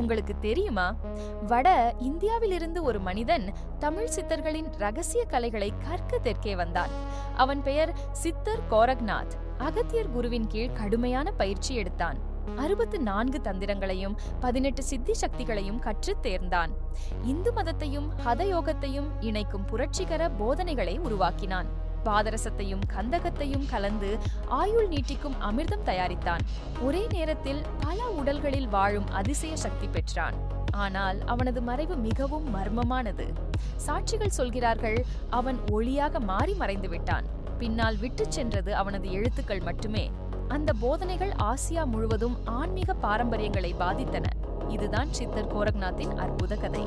உங்களுக்கு தெரியுமா? வட இந்தியாவிலிருந்து ஒரு மனிதன் தமிழ் சித்தர்களின் ரகசிய கலைகளை கற்க தெற்கே வந்தான். அவன் பெயர் சித்தர் கோரக்நாத். அகத்தியர் குருவின் கீழ் கடுமையான பயிற்சி எடுத்தான். 64 தந்திரங்களையும் 18 சித்தி சக்திகளையும் கற்றுத் தேர்ந்தான். இந்து மதத்தையும் ஹதயோகத்தையும் இணைக்கும் புரட்சிகர போதனைகளை உருவாக்கினான். பாதரசத்தையும் கந்தகத்தையும் கலந்து ஆயுள் நீட்டிக்கும் அமிர்தம் தயாரித்தான். ஒரே நேரத்தில் பல உடல்களில் வாழும் அதிசய சக்தி பெற்றான். ஆனால் அவனது மறைவு மிகவும் மர்மமானது. சாட்சிகள் சொல்கிறார்கள், அவன் ஒளியாக மாறி மறைந்து விட்டான். பின்னால் விட்டுச் சென்றது அவனது எழுத்துக்கள் மட்டுமே. அந்த போதனைகள் ஆசியா முழுவதும் ஆன்மீக பாரம்பரியங்களை பாதித்தன. இதுதான் சித்தர் கோரக்நாத்தின் அற்புத கதை.